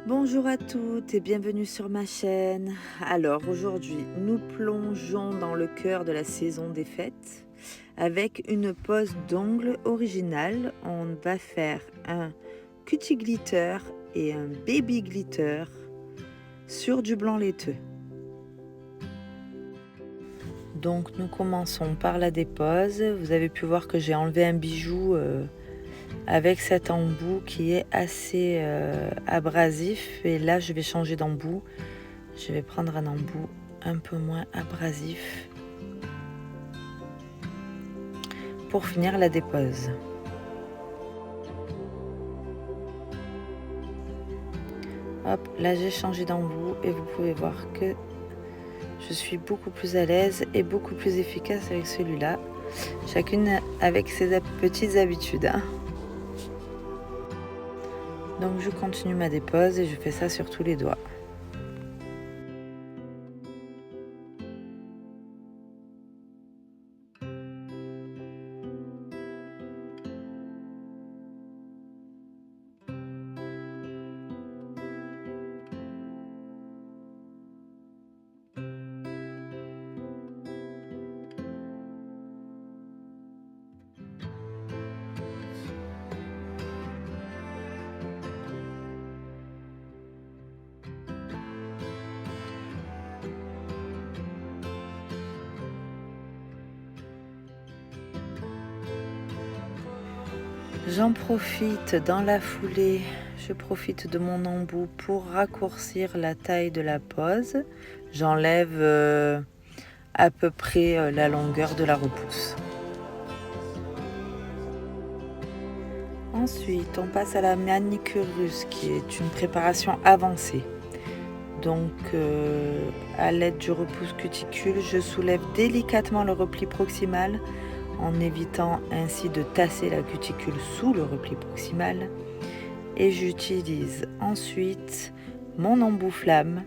Bonjour à toutes et bienvenue sur ma chaîne. Alors aujourd'hui, nous plongeons dans le cœur de la saison des fêtes avec une pose d'ongles originale. On va faire un cutie glitter et un baby glitter sur du blanc laiteux. Donc nous commençons par la dépose. Vous avez pu voir que j'ai enlevé un bijou avec cet embout qui est assez abrasif, et là je vais changer d'embout. Je vais prendre un embout un peu moins abrasif pour finir la dépose. Hop, là j'ai changé d'embout et vous pouvez voir que je suis beaucoup plus à l'aise et beaucoup plus efficace avec celui-là, chacune avec ses petites habitudes, hein. Donc je continue ma dépose et je fais ça sur tous les doigts. J'en profite dans la foulée, je profite de mon embout pour raccourcir la taille de la pose. J'enlève à peu près la longueur de la repousse. Ensuite, on passe à la manicure russe qui est une préparation avancée. Donc, à l'aide du repousse cuticule, je soulève délicatement le repli proximal en évitant ainsi de tasser la cuticule sous le repli proximal. Et j'utilise ensuite mon embout flamme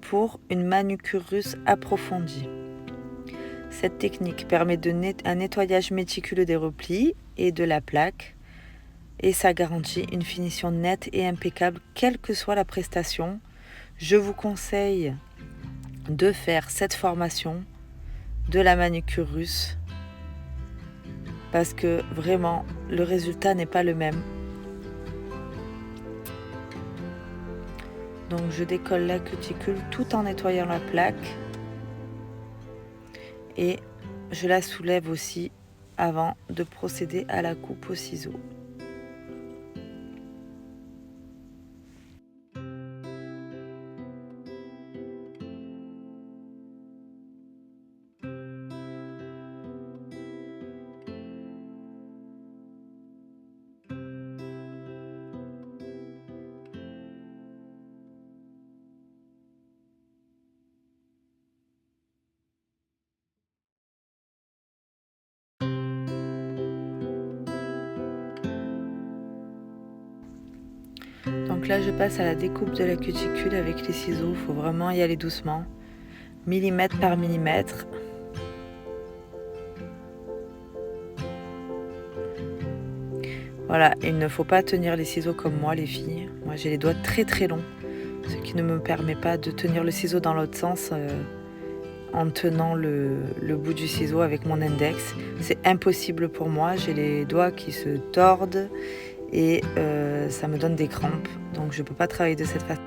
pour une manucure russe approfondie. Cette technique permet un nettoyage méticuleux des replis et de la plaque, et ça garantit une finition nette et impeccable quelle que soit la prestation. Je vous conseille de faire cette formation de la manucure russe parce que vraiment le résultat n'est pas le même. Donc je décolle la cuticule tout en nettoyant la plaque et je la soulève aussi avant de procéder à la coupe au ciseau. Donc là je passe à la découpe de la cuticule avec les ciseaux. Il faut vraiment y aller doucement, millimètre par millimètre. Voilà, il ne faut pas tenir les ciseaux comme moi les filles. Moi j'ai les doigts très très longs, ce qui ne me permet pas de tenir le ciseau dans l'autre sens en tenant le bout du ciseau avec mon index. C'est impossible pour moi, j'ai les doigts qui se tordent et ça me donne des crampes, donc je ne peux pas travailler de cette façon.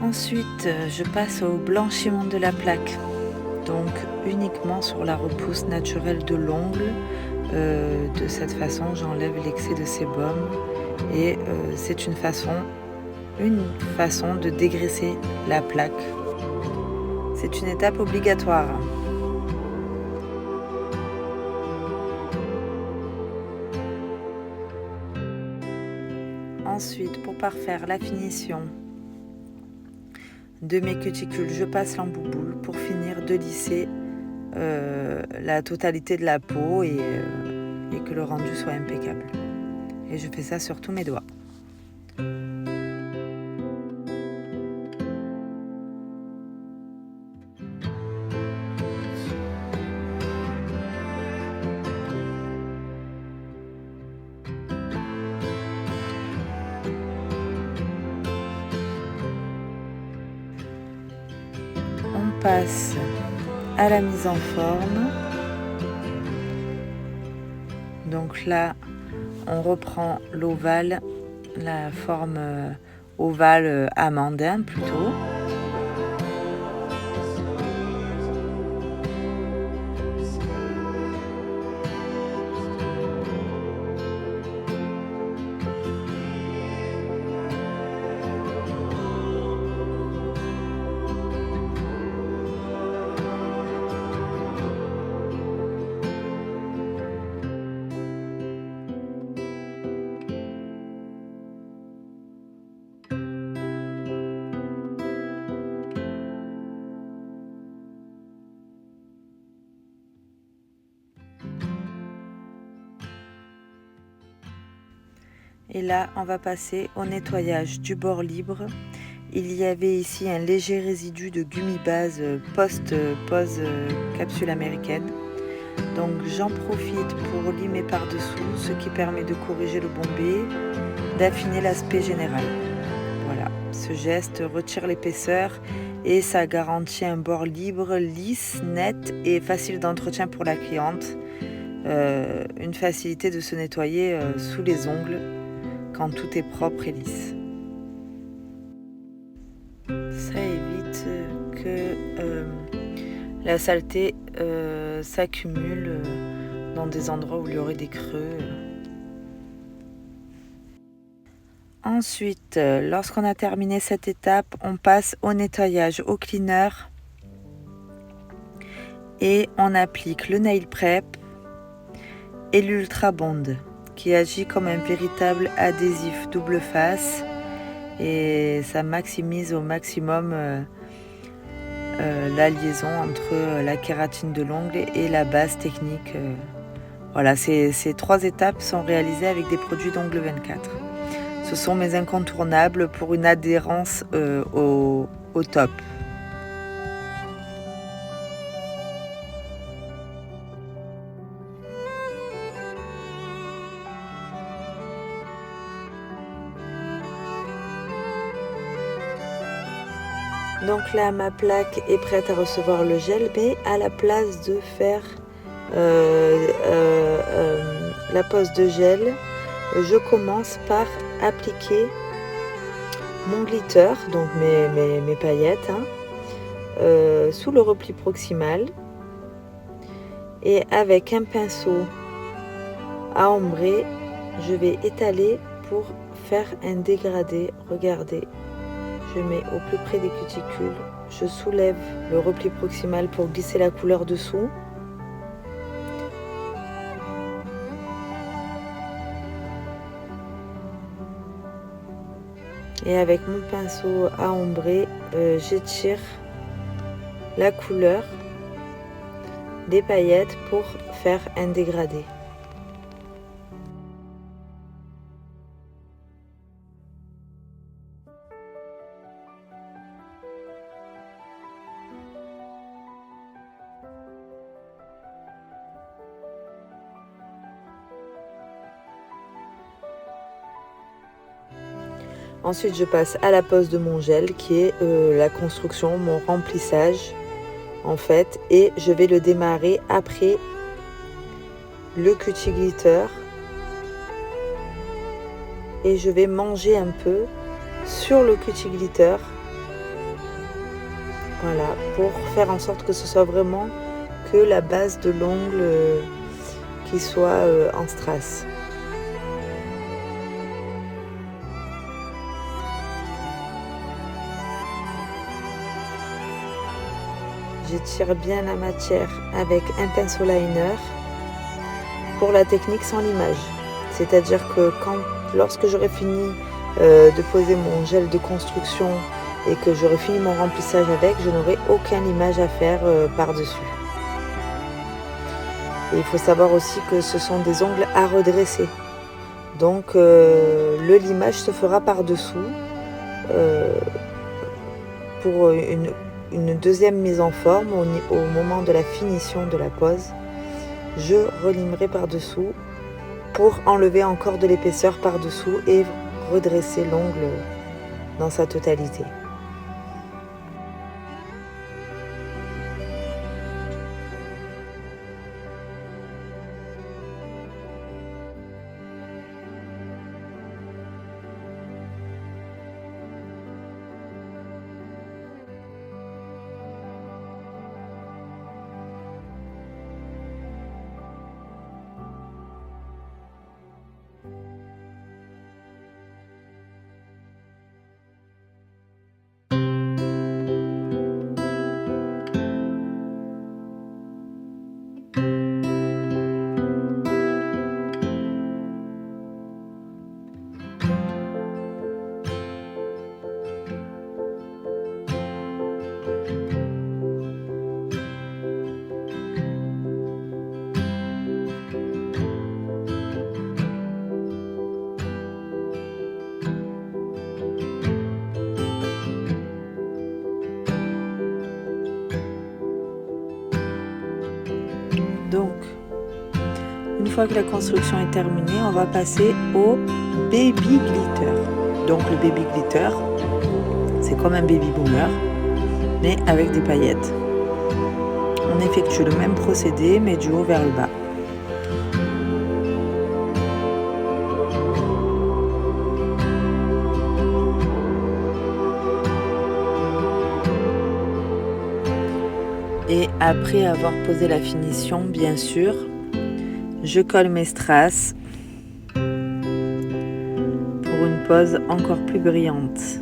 Ensuite, je passe au blanchiment de la plaque, donc uniquement sur la repousse naturelle de l'ongle. De cette façon, j'enlève l'excès de sébum et c'est une façon de dégraisser la plaque. C'est une étape obligatoire. Ensuite, pour parfaire la finition de mes cuticules, je passe l'embout boule pour finir de lisser la totalité de la peau et que le rendu soit impeccable. Et je fais ça sur tous mes doigts. passe à la mise en forme. Donc là, on reprend l'ovale, la forme ovale amandin plutôt. Et là, on va passer au nettoyage du bord libre. Il y avait ici un léger résidu de gummi base post-pose capsule américaine. Donc j'en profite pour limer par-dessous, ce qui permet de corriger le bombé, d'affiner l'aspect général. Voilà, ce geste retire l'épaisseur et ça garantit un bord libre, lisse, net et facile d'entretien pour la cliente. Une facilité de se nettoyer sous les ongles quand tout est propre et lisse. Ça évite que la saleté s'accumule dans des endroits où il y aurait des creux. Ensuite, lorsqu'on a terminé cette étape, on passe au nettoyage au cleaner et on applique le nail prep et l'ultra bond qui agit comme un véritable adhésif double face et ça maximise au maximum la liaison entre la kératine de l'ongle et la base technique. Voilà, ces 3 étapes sont réalisées avec des produits d'Ongle 24. Ce sont mes incontournables pour une adhérence au top. Donc là, ma plaque est prête à recevoir le gel, mais à la place de faire la pose de gel, je commence par appliquer mon glitter, donc mes paillettes, sous le repli proximal. Et avec un pinceau à ombrer, je vais étaler pour faire un dégradé. Regardez. Je mets au plus près des cuticules, je soulève le repli proximal pour glisser la couleur dessous. Et avec mon pinceau à ombrer, j'étire la couleur des paillettes pour faire un dégradé. Ensuite, je passe à la pose de mon gel qui est la construction, mon remplissage en fait. Et je vais le démarrer après le cutie glitter. Et je vais manger un peu sur le cutie glitter. Voilà, pour faire en sorte que ce soit vraiment que la base de l'ongle qui soit en strass. J'étire bien la matière avec un pinceau liner pour la technique sans limage. C'est-à-dire que lorsque j'aurai fini de poser mon gel de construction et que j'aurai fini mon remplissage avec, je n'aurai aucun limage à faire par-dessus. Et il faut savoir aussi que ce sont des ongles à redresser. Donc le limage se fera par-dessous pour une deuxième mise en forme au moment de la finition de la pose. Je relimerai par-dessous pour enlever encore de l'épaisseur par-dessous et redresser l'ongle dans sa totalité. fois que la construction est terminée, on va passer au baby glitter. Donc le baby glitter, c'est comme un baby boomer, mais avec des paillettes. On effectue le même procédé, mais du haut vers le bas. Et après avoir posé la finition, bien sûr, je colle mes strass pour une pose encore plus brillante.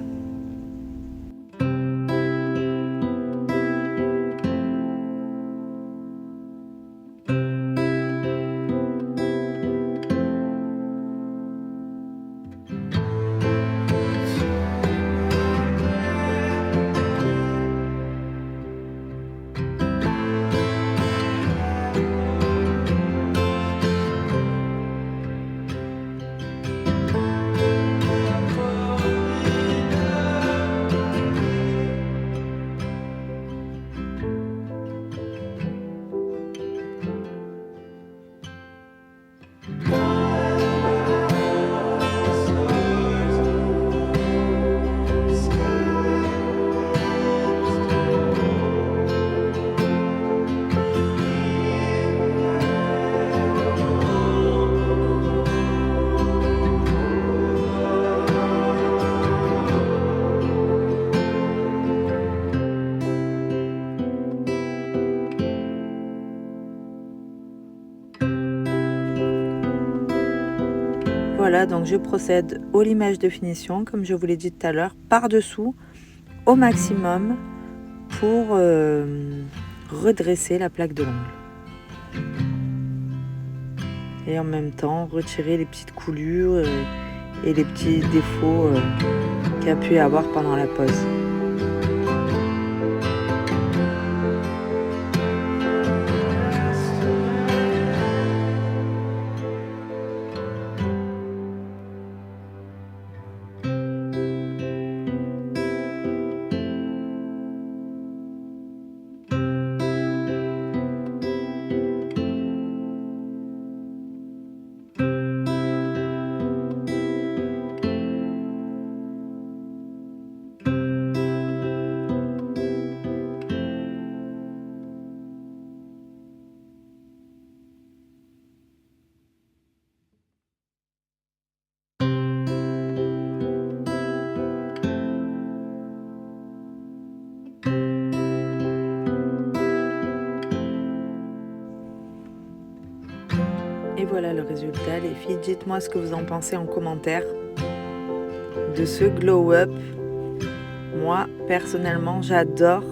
Voilà, donc je procède au limage de finition, comme je vous l'ai dit tout à l'heure, par-dessous au maximum pour redresser la plaque de l'ongle. Et en même temps, retirer les petites coulures et les petits défauts qu'il y a pu y avoir pendant la pose. Et voilà le résultat, les filles. Dites-moi ce que vous en pensez en commentaire de ce glow up. Moi, personnellement, j'adore.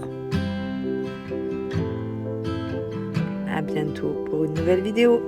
À bientôt pour une nouvelle vidéo.